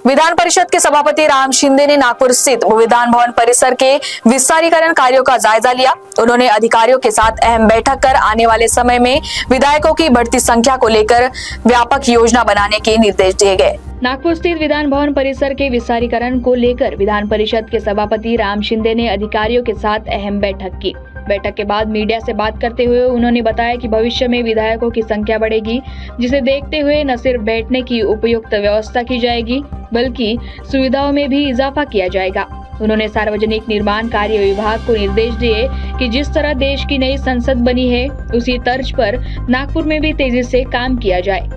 विधान परिषद के सभापति राम शिंदे ने नागपुर स्थित विधान भवन परिसर के विस्तारीकरण कार्यों का जायजा लिया। उन्होंने अधिकारियों के साथ अहम बैठक कर आने वाले समय में विधायकों की बढ़ती संख्या को लेकर व्यापक योजना बनाने के निर्देश दिए गए। नागपुर स्थित विधान भवन परिसर के विस्तारीकरण को लेकर विधान परिषद के सभापति राम शिंदे ने अधिकारियों के साथ अहम बैठक की। बैठक के बाद मीडिया से बात करते हुए उन्होंने बताया कि भविष्य में विधायकों की संख्या बढ़ेगी, जिसे देखते हुए न सिर्फ बैठने की उपयुक्त व्यवस्था की जाएगी बल्कि सुविधाओं में भी इजाफा किया जाएगा। उन्होंने सार्वजनिक निर्माण कार्य विभाग को निर्देश दिए कि जिस तरह देश की नई संसद बनी है उसी तर्ज पर नागपुर में भी तेजी से काम किया जाए।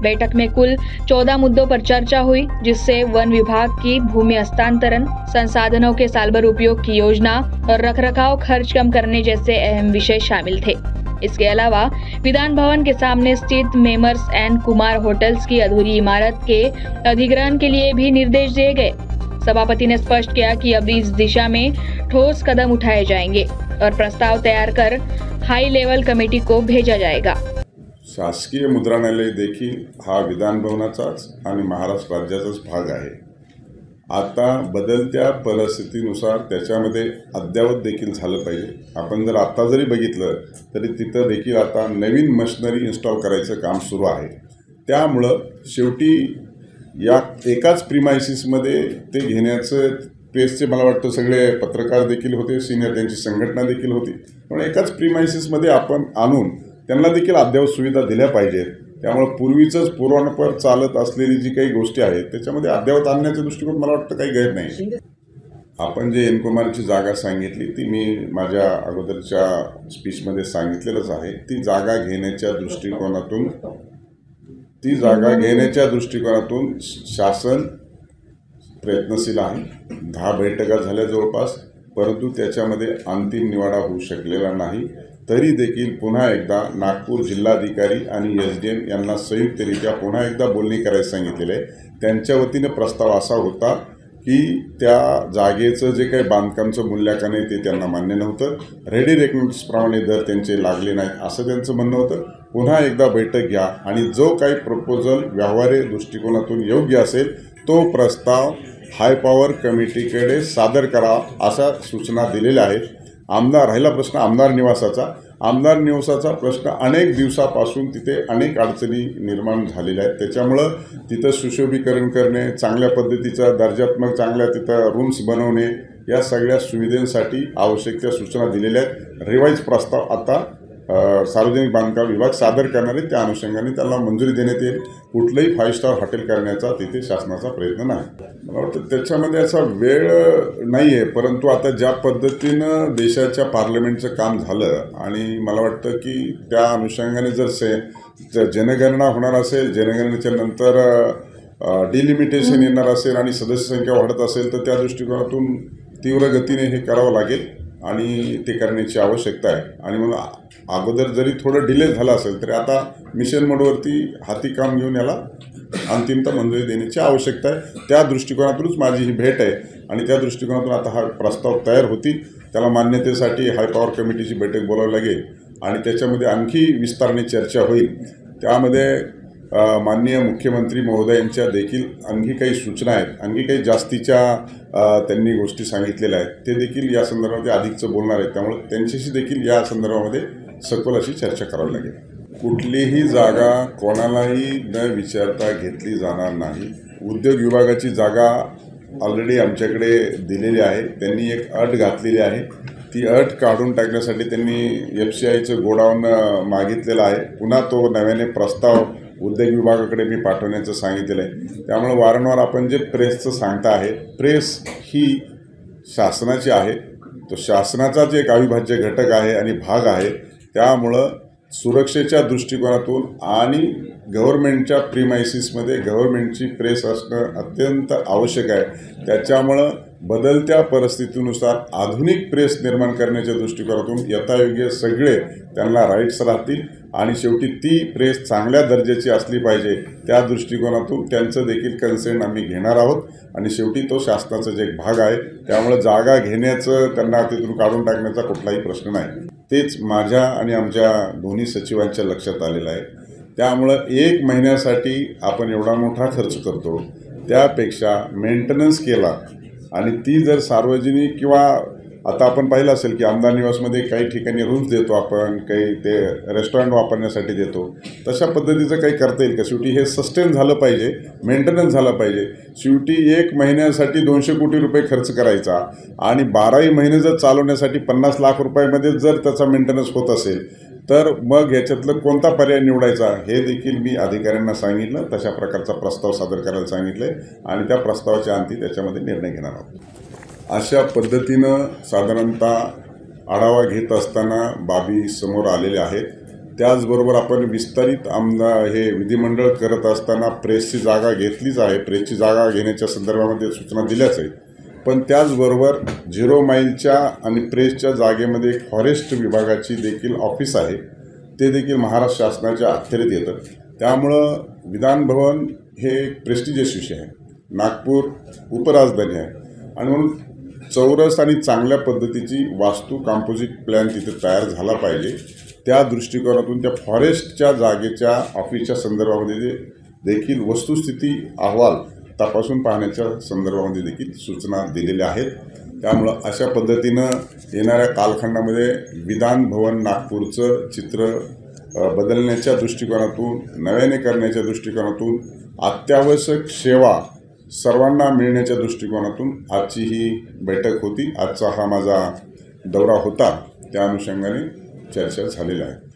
बैठक में कुल 14 मुद्दों पर चर्चा हुई, जिससे वन विभाग की भूमि हस्तांतरण, संसाधनों के सालभर उपयोग की योजना और रखरखाव खर्च कम करने जैसे अहम विषय शामिल थे। इसके अलावा विधान भवन के सामने स्थित मेमर्स एंड कुमार होटल्स की अधूरी इमारत के अधिग्रहण के लिए भी निर्देश दिए गए। सभापति ने स्पष्ट किया कि अब इस दिशा में ठोस कदम उठाए जाएंगे और प्रस्ताव तैयार कर हाई लेवल कमेटी को भेजा जाएगा। शासकीय मुद्रणालय देखील हा विधान भवनाचाच आणि महाराष्ट्र राज्याचाच भाग आहे। आता बदलत्या परिस्थितीनुसार त्याच्यामध्ये अद्ययावत देखील झालं पाहिजे। आपण जर आता जरी बघितलं तरी तिथं देखील आता नवीन मशिनरी इन्स्टॉल करायचं काम सुरू आहे। त्यामुळं शेवटी या एकाच प्रीमाइसिसमध्ये ते घेण्याचं प्रेसचे मला वाटतं सगळे पत्रकार देखील होते, सिनियर त्यांची संघटना देखील होती, पण एकाच प्रीमाइसिसमध्ये आपण आणून त्यांना देखील अद्ययावत सुविधा दिल्या पाहिजेत। त्यामुळे पूर्वीचंच पूर्वानुपर चालत असलेली जी काही गोष्टी आहेत त्याच्यामध्ये अद्ययावत आणण्याचा दृष्टिकोन मला वाटतं काही गैर नाही। आपण जे एनकुमारची जागा सांगितली ती मी माझ्या अगोदरच्या स्पीचमध्ये सांगितलेलंच आहे। ती जागा घेण्याच्या दृष्टिकोनातून शासन प्रयत्नशील आहे। 10 बैठका झाल्या जवळपास, परंतु त्याच्यामध्ये अंतिम निवाडा होऊ शकलेला नाही। तरी देखील पुन्हा एकदा नागपूर जिल्हाधिकारी आणि एसडीएम यांना संयुक्तरित्या पुन्हा एकदा बोलणी करायला सांगितलेलं आहे। त्यांच्या वतीने प्रस्ताव असा होता की त्या जागेचं जे काही बांधकामचं मूल्यांकन आहे ते त्यांना मान्य नव्हतं, रेडी रेकमेंड्सप्रमाणे दर त्यांचे लागले नाहीत असं त्यांचं म्हणणं होतं। पुन्हा एकदा बैठक घ्या आणि जो काही प्रपोजल व्यवहार्य दृष्टिकोनातून योग्य असेल तो प्रस्ताव हाय पॉवर कमिटीकडे सादर करा अशा सूचना दिलेल्या आहेत। राहिला प्रश्न आमदार निवासाचा प्रश्न अनेक दिवसापासून तिथे अनेक अडचणी निर्माण झालेल्या आहेत। त्याच्यामुळं तिथं सुशोभीकरण करणे, चांगल्या पद्धतीचा दर्जात्मक चांगल्या तिथं रूम्स बनवणे या सगळ्या सुविधांसाठी आवश्यक त्या सूचना दिलेल्या आहेत। रिवाइज प्रस्ताव आता सार्वजनिक बांधकाम विभाग सादर करणार आहे, त्या अनुषंगाने त्याला मंजुरी देण्यात येईल। कुठलंही 5 स्टार हॉटेल करण्याचा तिथे शासनाचा प्रयत्न नाही। मला वाटतं त्याच्यामध्ये असा वेळ नाही आहे, परंतु आता ज्या पद्धतीनं देशाच्या पार्लमेंटचं काम झालं आणि मला वाटतं की त्या अनुषंगाने जर जनगणना होणार असेल, जनगणनेच्या नंतर डिलिमिटेशन येणार असेल आणि सदस्य संख्या वाढत असेल तर त्या दृष्टिकोनातून तीव्र गतीने हे करावं लागेल आणि ते करण्याची आवश्यकता आहे। आणि म्हणून अगोदर जरी थोडं डिले झाला असेल तरी आता मिशन मोडवरती हाती काम घेऊन याला अंतिमता मंजुरी देण्याची आवश्यकता आहे। त्या दृष्टिकोनातूनच माझी ही भेट आहे आणि त्या दृष्टिकोनातून आता हा प्रस्ताव तयार होतील। त्याला मान्यतेसाठी हाय पॉवर कमिटीची बैठक बोलावी लागेल आणि त्याच्यामध्ये आणखी विस्ताराने चर्चा होईल। त्यामध्ये माननीय मुख्यमंत्री महोदयांच्या देखील आणखी काही सूचना आहेत, आणखी काही जास्तीच्या त्यांनी गोष्टी सांगितलेल्या आहेत, ते देखील या संदर्भामध्ये अधिकचं बोलणार आहेत। त्यामुळे त्यांच्याशी देखील या संदर्भामध्ये सखोल अशी चर्चा करावी लागेल। कुठलीही जागा कोणालाही न विचारता घेतली जाणार नाही। उद्योग विभागाची जागा ऑलरेडी आमच्याकडे दिलेली आहे, त्यांनी एक अट घातलेली आहे। ती अट काढून टाकण्यासाठी त्यांनी FCIचं गोडाऊन मागितलेलं आहे। पुन्हा तो नव्याने प्रस्ताव उद्योग विभागाकडे मी पाठवण्याचं सांगितलेलं आहे। त्यामुळे वारंवार आपण जे प्रेसचं सांगता आहे, प्रेस ही शासनाची आहे, तो शासनाचाच एक अविभाज्य घटक आहे आणि भाग आहे। त्यामुळं सुरक्षेच्या दृष्टिकोनातून आणि गव्हर्नमेंटच्या प्रीमाइसिसमध्ये गव्हर्नमेंटची प्रेस असणं अत्यंत आवश्यक आहे। त्याच्यामुळं बदलत्या परिस्थितीनुसार आधुनिक प्रेस निर्माण करण्याच्या दृष्टिकोनातून यथायोग्य सगळे त्यांना राईट्स राहतील आणि शेवटी ती प्रेस चांगल्या दर्जाची असली पाहिजे, त्या दृष्टिकोनातून त्यांचं देखील कन्सेंट आम्ही घेणार आहोत आणि शेवटी तो शासनाचा जे एक भाग आहे। त्यामुळे जागा घेण्याचं त्यांना तिथून काढून टाकण्याचा कुठलाही प्रश्न नाही। तेच माझ्या आणि आमच्या दोन्ही सचिवांच्या लक्षात आलेलं आहे। त्यामुळे 1 महिन्यासाठी आपण एवढा मोठा खर्च करतो त्यापेक्षा मेंटेनन्स केला आणि ती जर सार्वजनिक किंवा आता आपण पाहिलं असेल की आमदार निवासमध्ये काही ठिकाणी रूम्स देतो आपण, काही ते रेस्टॉरंट वापरण्यासाठी देतो, तशा पद्धतीचं काही करता येईल का? शेवटी हे सस्टेन झालं पाहिजे, मेंटेनन्स झालं पाहिजे. शेवटी 1 महिन्यासाठी 200 कोटी रुपये खर्च करायचा आणि 12ही महिने जर चालवण्यासाठी 50 लाख रुपयामध्ये जर त्याचा मेंटेनन्स होत असेल तर मग याच्यातलं कोणता पर्याय निवडायचा हे देखील मी अधिकाऱ्यांना सांगितलं. तशा प्रकारचा प्रस्ताव सादर करायला सांगितलं आहे आणि त्या प्रस्तावाच्या अंती त्याच्यामध्ये निर्णय घेणार आहोत. अशा पद्धतीनं साधारणतः आढावा घेत असताना बाबी समोर आलेल्या आहेत. त्याचबरोबर आपण विस्तारित हे विधिमंडळ करत असताना प्रेसची जागा घेतलीच आहे, प्रेसची जागा घेण्याच्या संदर्भामध्ये सूचना दिल्याच आहेत. पण त्याचबरोबर 0 माईलच्या आणि प्रेसच्या जागेमध्ये एक फॉरेस्ट विभागाची देखील ऑफिस आहे, ते देखील महाराष्ट्र शासनाच्या अखत्यारीत येतं. त्यामुळं विधानभवन हे एक प्रेस्टिजियस विषय आहे, नागपूर उपराजधानी आहे आणि म्हणून चौरस आणि चांगल्या पद्धतीची वास्तू कंपोजिट प्लॅन तिथे तयार झाला पाहिजे. त्या दृष्टिकोनातून त्या फॉरेस्टच्या जागेच्या ऑफिसच्या संदर्भामध्ये देखील वस्तुस्थिती अहवाल तपासून पाहण्याच्या संदर्भामध्ये देखील सूचना दिलेल्या आहेत. त्यामुळं अशा पद्धतीनं येणाऱ्या कालखंडामध्ये विधान भवन नागपूरचं चित्र बदलण्याच्या दृष्टिकोनातून, नव्याने करण्याच्या दृष्टिकोनातून, अत्यावश्यक सेवा सर्वांना मिळण्याच्या दृष्टिकोनातून आजची ही बैठक होती. आजचा हा माझा दौरा होता, त्या अनुषंगाने चर्चा झालेल्या आहे.